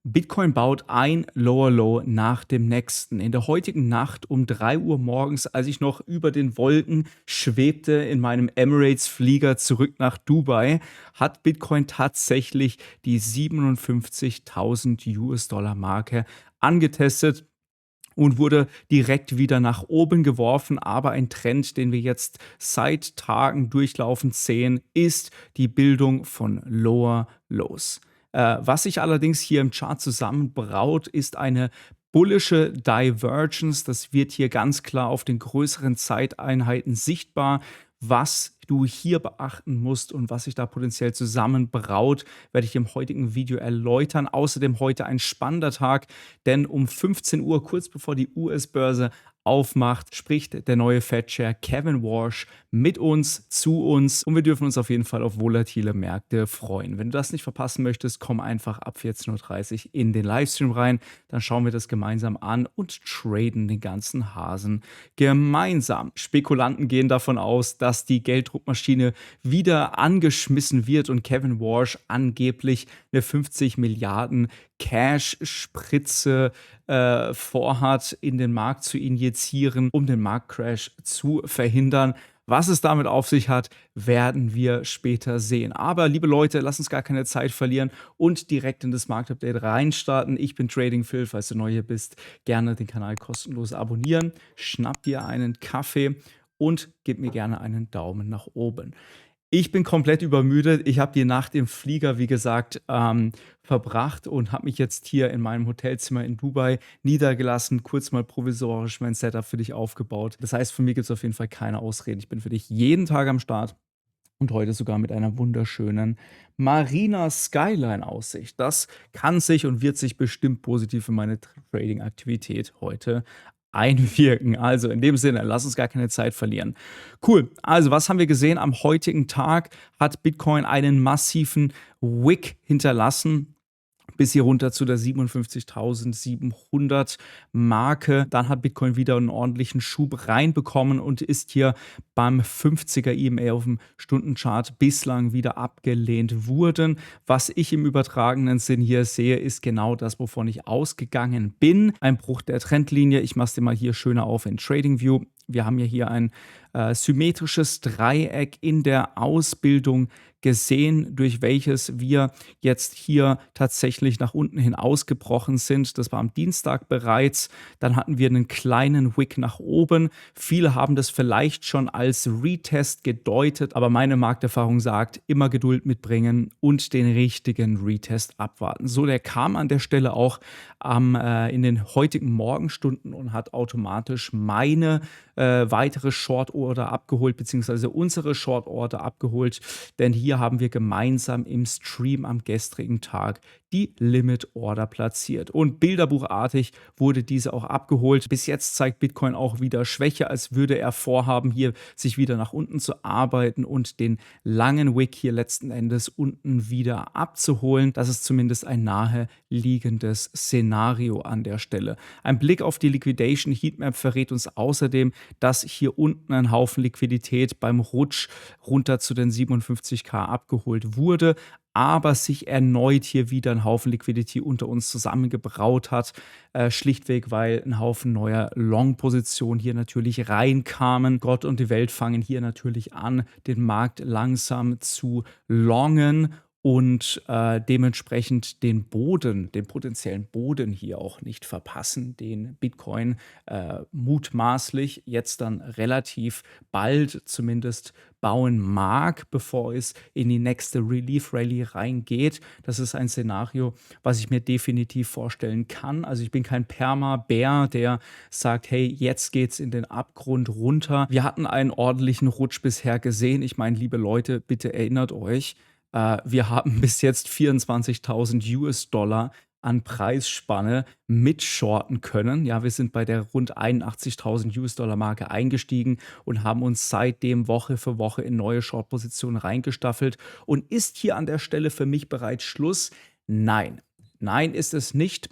Bitcoin baut ein Lower Low nach dem nächsten. In der heutigen Nacht um 3 Uhr morgens, als ich noch über den Wolken schwebte in meinem Emirates-Flieger zurück nach Dubai, hat Bitcoin tatsächlich die 57.000 US-Dollar-Marke angetestet und wurde direkt wieder nach oben geworfen. Aber ein Trend, den wir jetzt seit Tagen durchlaufend sehen, ist die Bildung von Lower Lows. Was sich allerdings hier im Chart zusammenbraut, ist eine bullische Divergence. Das wird hier ganz klar auf den größeren Zeiteinheiten sichtbar. Was du hier beachten musst und was sich da potenziell zusammenbraut, werde ich im heutigen Video erläutern. Außerdem heute ein spannender Tag, denn um 15 Uhr, kurz bevor die US-Börse aufmacht, spricht der neue Fed-Chair Kevin Warsh mit uns, zu uns, und wir dürfen uns auf jeden Fall auf volatile Märkte freuen. Wenn du das nicht verpassen möchtest, komm einfach ab 14:30 Uhr in den Livestream rein, dann schauen wir das gemeinsam an und traden den ganzen Hasen gemeinsam. Spekulanten gehen davon aus, dass die Gelddruckmaschine wieder angeschmissen wird und Kevin Warsh angeblich eine 50 Milliarden Cash-Spritze vorhat, in den Markt zu injizieren, um den Marktcrash zu verhindern. Was es damit auf sich hat, werden wir später sehen. Aber liebe Leute, lasst uns gar keine Zeit verlieren und direkt in das Marktupdate reinstarten. Ich bin Trading Phil, falls du neu hier bist, gerne den Kanal kostenlos abonnieren, schnapp dir einen Kaffee und gib mir gerne einen Daumen nach oben. Ich bin komplett übermüdet. Ich habe die Nacht im Flieger, wie gesagt, verbracht und habe mich jetzt hier in meinem Hotelzimmer in Dubai niedergelassen, kurz mal provisorisch mein Setup für dich aufgebaut. Das heißt, für mich gibt es auf jeden Fall keine Ausreden. Ich bin für dich jeden Tag am Start und heute sogar mit einer wunderschönen Marina Skyline Aussicht. Das kann sich und wird sich bestimmt positiv in meine Trading-Aktivität heute einwirken. Also in dem Sinne, lass uns gar keine Zeit verlieren. Cool. Also was haben wir gesehen? Am heutigen Tag hat Bitcoin einen massiven Wick hinterlassen, bis hier runter zu der 57.700 Marke. Dann hat Bitcoin wieder einen ordentlichen Schub reinbekommen und ist hier beim 50er EMA auf dem Stundenchart bislang wieder abgelehnt worden. Was ich im übertragenen Sinn hier sehe, ist genau das, wovon ich ausgegangen bin. Ein Bruch der Trendlinie. Ich mache es dir mal hier schöner auf in TradingView. Wir haben ja hier ein symmetrisches Dreieck in der Ausbildung gesehen, durch welches wir jetzt hier tatsächlich nach unten hin ausgebrochen sind. Das war am Dienstag bereits. Dann hatten wir einen kleinen Wick nach oben. Viele haben das vielleicht schon als Retest gedeutet, aber meine Markterfahrung sagt, immer Geduld mitbringen und den richtigen Retest abwarten. So, der kam an der Stelle auch in den heutigen Morgenstunden und hat automatisch meine weitere Short Order abgeholt, beziehungsweise unsere Short Order abgeholt, denn hier haben wir gemeinsam im Stream am gestrigen Tag die Limit Order platziert. Und bilderbuchartig wurde diese auch abgeholt. Bis jetzt zeigt Bitcoin auch wieder Schwäche, als würde er vorhaben, hier sich wieder nach unten zu arbeiten und den langen Wick hier letzten Endes unten wieder abzuholen. Das ist zumindest ein nahe liegendes Szenario an der Stelle. Ein Blick auf die Liquidation Heatmap verrät uns außerdem, dass hier unten ein Haufen Liquidität beim Rutsch runter zu den 57k abgeholt wurde, aber sich erneut hier wieder ein Haufen Liquidity unter uns zusammengebraut hat, schlichtweg, weil ein Haufen neuer Long-Positionen hier natürlich reinkamen. Gott und die Welt fangen hier natürlich an, den Markt langsam zu longen und dementsprechend den Boden, den potenziellen Boden hier auch nicht verpassen, den Bitcoin mutmaßlich jetzt dann relativ bald zumindest bauen mag, bevor es in die nächste Relief Rally reingeht. Das ist ein Szenario, was ich mir definitiv vorstellen kann. Also ich bin kein Perma-Bär, der sagt, hey, jetzt geht's in den Abgrund runter. Wir hatten einen ordentlichen Rutsch bisher gesehen. Ich meine, liebe Leute, bitte erinnert euch, wir haben bis jetzt 24.000 US-Dollar an Preisspanne mitshorten können. Ja, wir sind bei der rund 81.000 US-Dollar-Marke eingestiegen und haben uns seitdem Woche für Woche in neue Short-Positionen reingestaffelt. Und ist hier an der Stelle für mich bereits Schluss? Nein. Nein ist es nicht.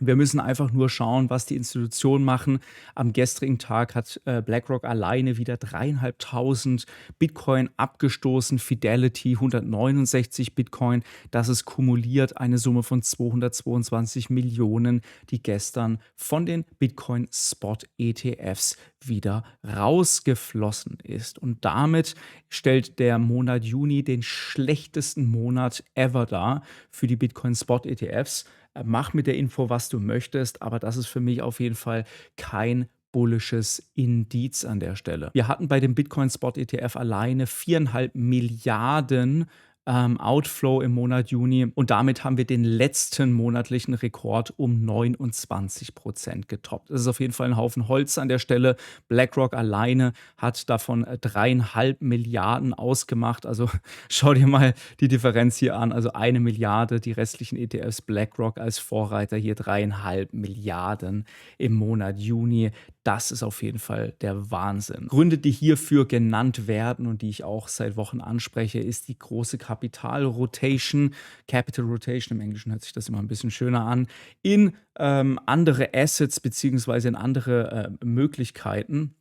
Wir müssen einfach nur schauen, was die Institutionen machen. Am gestrigen Tag hat BlackRock alleine wieder 3.500 Bitcoin abgestoßen, Fidelity 169 Bitcoin. Das ist kumuliert eine Summe von 222 Millionen, die gestern von den Bitcoin Spot ETFs wieder rausgeflossen ist. Und damit stellt der Monat Juni den schlechtesten Monat ever dar für die Bitcoin Spot ETFs. Mach mit der Info, was du möchtest, aber das ist für mich auf jeden Fall kein bullisches Indiz an der Stelle. Wir hatten bei dem Bitcoin Spot ETF alleine 4,5 Milliarden Outflow im Monat Juni und damit haben wir den letzten monatlichen Rekord um 29% getoppt. Das ist auf jeden Fall ein Haufen Holz an der Stelle. BlackRock alleine hat davon 3,5 Milliarden ausgemacht. Also schau dir mal die Differenz hier an. Also 1 Milliarde, die restlichen ETFs, BlackRock als Vorreiter hier 3,5 Milliarden im Monat Juni. Das ist auf jeden Fall der Wahnsinn. Gründe, die hierfür genannt werden und die ich auch seit Wochen anspreche, ist die große Capital Rotation. Capital Rotation, im Englischen hört sich das immer ein bisschen schöner an, in andere Assets beziehungsweise in andere Möglichkeiten.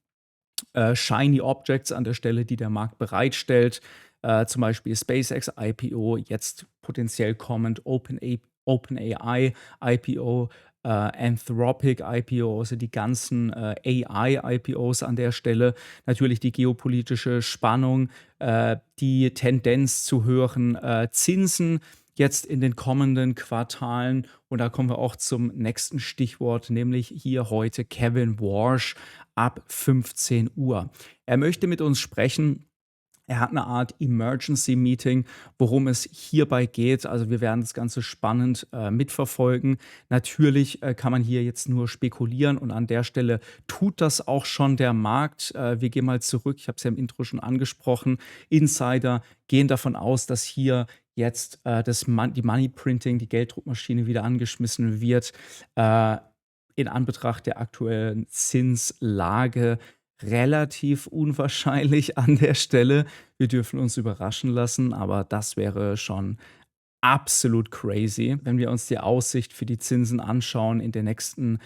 Shiny Objects an der Stelle, die der Markt bereitstellt. Zum Beispiel SpaceX IPO, jetzt potenziell kommend OpenAI IPO, Anthropic IPO, also die ganzen AI-IPOs an der Stelle. Natürlich die geopolitische Spannung, die Tendenz zu höheren Zinsen jetzt in den kommenden Quartalen. Und da kommen wir auch zum nächsten Stichwort, nämlich hier heute Kevin Warsh ab 15 Uhr. Er möchte mit uns sprechen. Er hat eine Art Emergency-Meeting, worum es hierbei geht. Also wir werden das Ganze spannend mitverfolgen. Natürlich kann man hier jetzt nur spekulieren und an der Stelle tut das auch schon der Markt. Wir gehen mal zurück, ich habe es ja im Intro schon angesprochen. Insider gehen davon aus, dass hier jetzt die Money Printing, die Gelddruckmaschine wieder angeschmissen wird. In Anbetracht der aktuellen Zinslage relativ unwahrscheinlich an der Stelle. Wir dürfen uns überraschen lassen, aber das wäre schon absolut crazy. Wenn wir uns die Aussicht für die Zinsen anschauen in den nächsten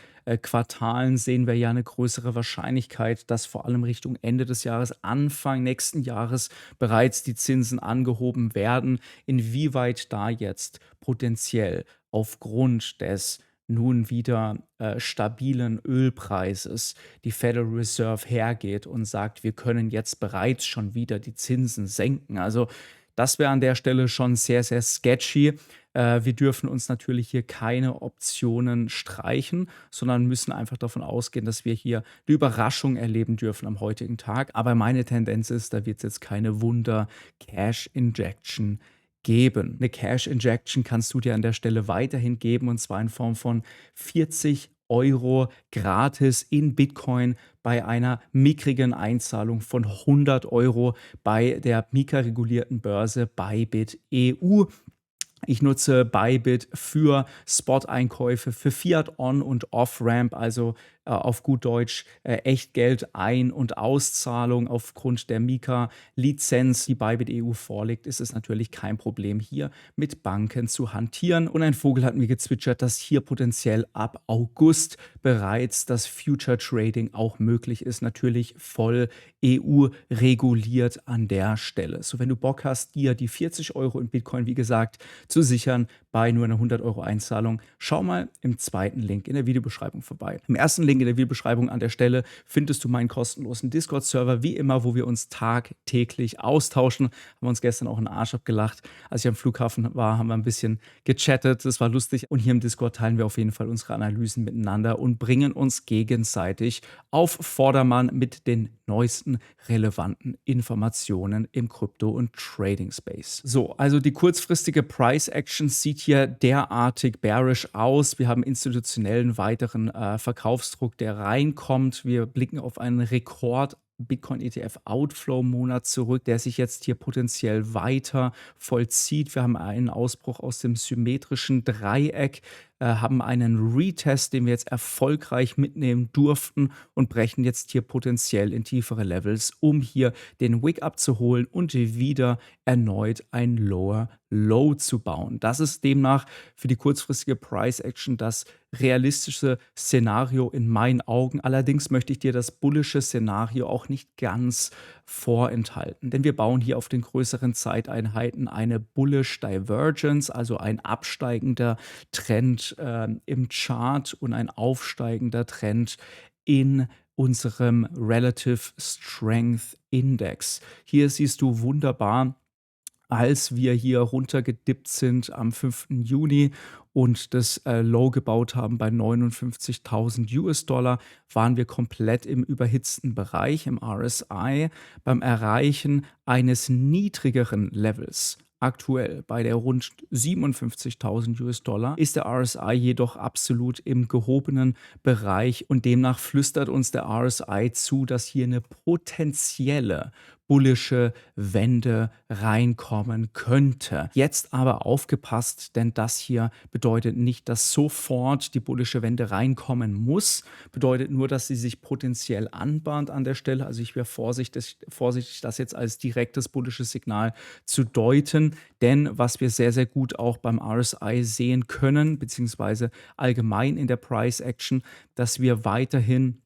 Quartalen, sehen wir ja eine größere Wahrscheinlichkeit, dass vor allem Richtung Ende des Jahres, Anfang nächsten Jahres bereits die Zinsen angehoben werden. Inwieweit da jetzt potenziell aufgrund des nun wieder stabilen Ölpreises die Federal Reserve hergeht und sagt, wir können jetzt bereits schon wieder die Zinsen senken. Also das wäre an der Stelle schon sehr, sehr sketchy. Wir dürfen uns natürlich hier keine Optionen streichen, sondern müssen einfach davon ausgehen, dass wir hier eine Überraschung erleben dürfen am heutigen Tag. Aber meine Tendenz ist, da wird es jetzt keine Wunder-Cash-Injection geben. Eine Cash-Injection kannst du dir an der Stelle weiterhin geben und zwar in Form von 40 Euro gratis in Bitcoin bei einer mickrigen Einzahlung von 100 Euro bei der Mika-regulierten Börse Bybit EU. Ich nutze Bybit für Spot-Einkäufe, für Fiat-On- und Off-Ramp, also auf gut Deutsch Echtgeld Ein- und Auszahlung aufgrund der Mika-Lizenz, die Bybit EU vorliegt, ist es natürlich kein Problem, hier mit Banken zu hantieren. Und ein Vogel hat mir gezwitschert, dass hier potenziell ab August bereits das Future Trading auch möglich ist. Natürlich voll EU-reguliert an der Stelle. So, wenn du Bock hast, dir die 40 Euro in Bitcoin, wie gesagt, zu sichern bei nur einer 100 Euro Einzahlung, schau mal im zweiten Link in der Videobeschreibung vorbei. Im ersten Link in der Videobeschreibung an der Stelle findest du meinen kostenlosen Discord-Server, wie immer, wo wir uns tagtäglich austauschen. Haben wir uns gestern auch einen Arsch abgelacht. Als ich am Flughafen war, haben wir ein bisschen gechattet. Das war lustig. Und hier im Discord teilen wir auf jeden Fall unsere Analysen miteinander und bringen uns gegenseitig auf Vordermann mit den neuesten relevanten Informationen im Krypto- und Trading-Space. So, also die kurzfristige Price-Action sieht hier derartig bearish aus. Wir haben institutionellen weiteren Verkaufsdruck, der reinkommt. Wir blicken auf einen Rekord Bitcoin ETF Outflow Monat zurück, der sich jetzt hier potenziell weiter vollzieht. Wir haben einen Ausbruch aus dem symmetrischen Dreieck haben einen Retest, den wir jetzt erfolgreich mitnehmen durften und brechen jetzt hier potenziell in tiefere Levels, um hier den Wick abzuholen und wieder erneut ein Lower Low zu bauen. Das ist demnach für die kurzfristige Price Action das realistische Szenario in meinen Augen. Allerdings möchte ich dir das bullische Szenario auch nicht ganz vorenthalten, denn wir bauen hier auf den größeren Zeiteinheiten eine Bullish Divergence, also ein absteigender Trend im Chart und ein aufsteigender Trend in unserem Relative Strength Index. Hier siehst du wunderbar, als wir hier runtergedippt sind am 5. Juni und das Low gebaut haben bei 59.000 US-Dollar, waren wir komplett im überhitzten Bereich im RSI beim Erreichen eines niedrigeren Levels. Aktuell bei der rund 57.000 US-Dollar ist der RSI jedoch absolut im gehobenen Bereich und demnach flüstert uns der RSI zu, dass hier eine potenzielle bullische Wende reinkommen könnte. Jetzt aber aufgepasst, denn das hier bedeutet nicht, dass sofort die bullische Wende reinkommen muss, bedeutet nur, dass sie sich potenziell anbahnt an der Stelle. Also ich wäre vorsichtig, das jetzt als direktes bullisches Signal zu deuten, denn was wir sehr, sehr gut auch beim RSI sehen können, beziehungsweise allgemein in der Price Action, dass wir weiterhin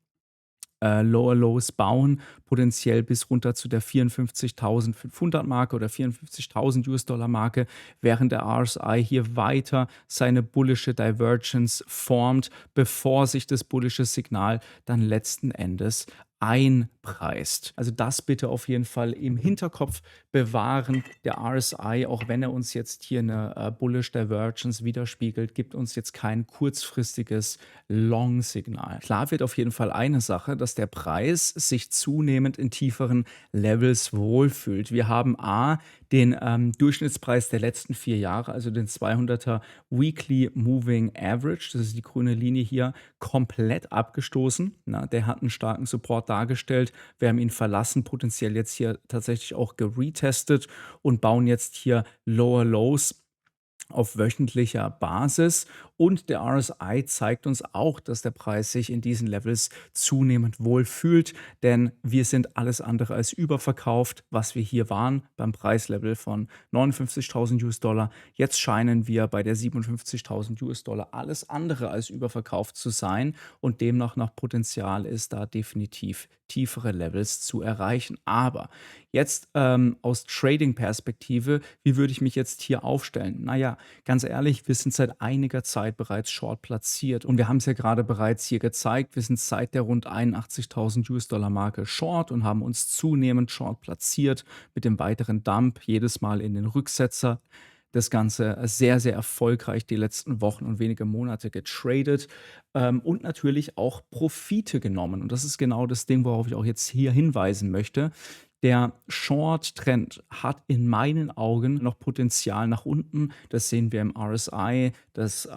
Lower Lows bauen, potenziell bis runter zu der 54.500 Marke oder 54.000 US-Dollar Marke, während der RSI hier weiter seine bullische Divergence formt, bevor sich das bullische Signal dann letzten Endes einpreist. Also das bitte auf jeden Fall im Hinterkopf bewahren. Der RSI, auch wenn er uns jetzt hier eine Bullish Divergence widerspiegelt, gibt uns jetzt kein kurzfristiges Long-Signal. Klar wird auf jeden Fall eine Sache, dass der Preis sich zunehmend in tieferen Levels wohlfühlt. Wir haben den Durchschnittspreis der letzten 4 Jahre, also den 200er Weekly Moving Average, das ist die grüne Linie hier, komplett abgestoßen. Na, der hat einen starken Support dargestellt. Wir haben ihn verlassen, potenziell jetzt hier tatsächlich auch geretestet und bauen jetzt hier Lower Lows auf wöchentlicher Basis. Und der RSI zeigt uns auch, dass der Preis sich in diesen Levels zunehmend wohl fühlt, denn wir sind alles andere als überverkauft, was wir hier waren beim Preislevel von 59.000 US-Dollar. Jetzt scheinen wir bei der 57.000 US-Dollar alles andere als überverkauft zu sein und demnach nach Potenzial ist da definitiv tiefere Levels zu erreichen. Aber jetzt aus Trading-Perspektive, wie würde ich mich jetzt hier aufstellen? Naja, ganz ehrlich, wir sind seit einiger Zeit bereits short platziert und wir haben es ja gerade bereits hier gezeigt. Wir sind seit der rund 81.000 US-Dollar Marke short und haben uns zunehmend short platziert mit dem weiteren Dump jedes Mal in den Rücksetzer. Das Ganze sehr, sehr erfolgreich die letzten Wochen und wenige Monate getradet und natürlich auch Profite genommen. Und das ist genau das Ding, worauf ich auch jetzt hier hinweisen möchte. Der Short-Trend hat in meinen Augen noch Potenzial nach unten. Das sehen wir im RSI. Das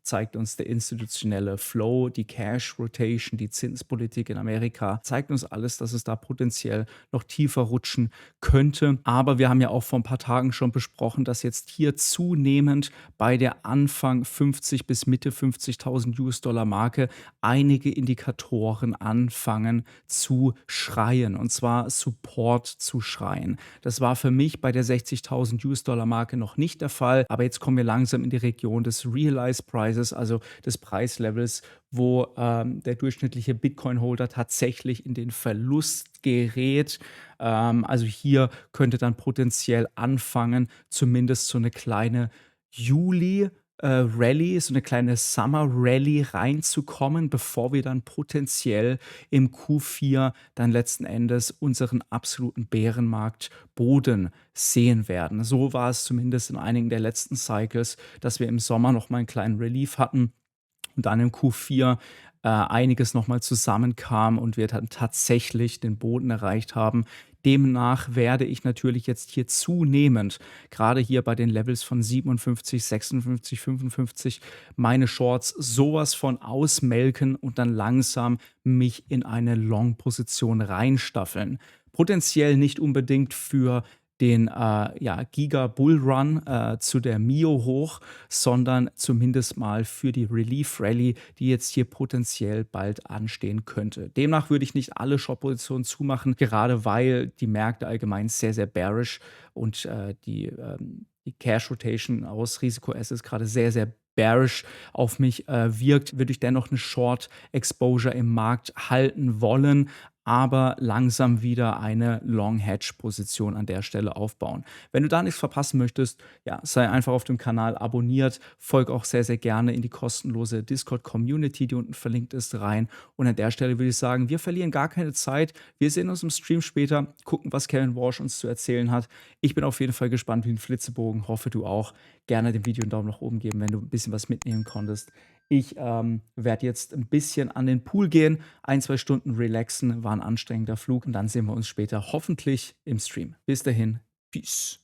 zeigt uns der institutionelle Flow, die Cash Rotation, die Zinspolitik in Amerika. Zeigt uns alles, dass es da potenziell noch tiefer rutschen könnte. Aber wir haben ja auch vor ein paar Tagen schon besprochen, dass jetzt hier zunehmend bei der Anfang 50 bis Mitte 50.000 US-Dollar Marke einige Indikatoren anfangen zu schreien. Und zwar Support zu schreien. Das war für mich bei der 60.000 US-Dollar Marke noch nicht der Fall, aber jetzt kommen wir langsam in die Region des Realized Prices, also des Preislevels, wo der durchschnittliche Bitcoin-Holder tatsächlich in den Verlust gerät. Also hier könnte dann potenziell anfangen, zumindest so eine kleine Rally, so eine kleine Summer Rally reinzukommen, bevor wir dann potenziell im Q4 dann letzten Endes unseren absoluten Bärenmarktboden sehen werden. So war es zumindest in einigen der letzten Cycles, dass wir im Sommer noch mal einen kleinen Relief hatten und dann im Q4 einiges noch mal zusammenkam und wir dann tatsächlich den Boden erreicht haben. Demnach werde ich natürlich jetzt hier zunehmend, gerade hier bei den Levels von 57, 56, 55, meine Shorts sowas von ausmelken und dann langsam mich in eine Long-Position reinstaffeln. Potenziell nicht unbedingt für den ja, Giga Bull Run zu der Mio hoch, sondern zumindest mal für die Relief Rally, die jetzt hier potenziell bald anstehen könnte. Demnach würde ich nicht alle Short-Positionen zumachen, gerade weil die Märkte allgemein sehr, sehr bearish und die Cash Rotation aus Risiko-Assets gerade sehr, sehr bearish auf mich wirkt, würde ich dennoch eine Short Exposure im Markt halten wollen, aber langsam wieder eine Long Hedge Position an der Stelle aufbauen. Wenn du da nichts verpassen möchtest, ja, sei einfach auf dem Kanal abonniert, folg auch sehr, sehr gerne in die kostenlose Discord Community, die unten verlinkt ist, rein. Und an der Stelle würde ich sagen, wir verlieren gar keine Zeit. Wir sehen uns im Stream später, gucken, was Kevin Walsh uns zu erzählen hat. Ich bin auf jeden Fall gespannt wie ein Flitzebogen, hoffe du auch. Gerne dem Video einen Daumen nach oben geben, wenn du ein bisschen was mitnehmen konntest. Ich werde jetzt ein bisschen an den Pool gehen, 1, 2 Stunden relaxen, war ein anstrengender Flug und dann sehen wir uns später hoffentlich im Stream. Bis dahin, Peace.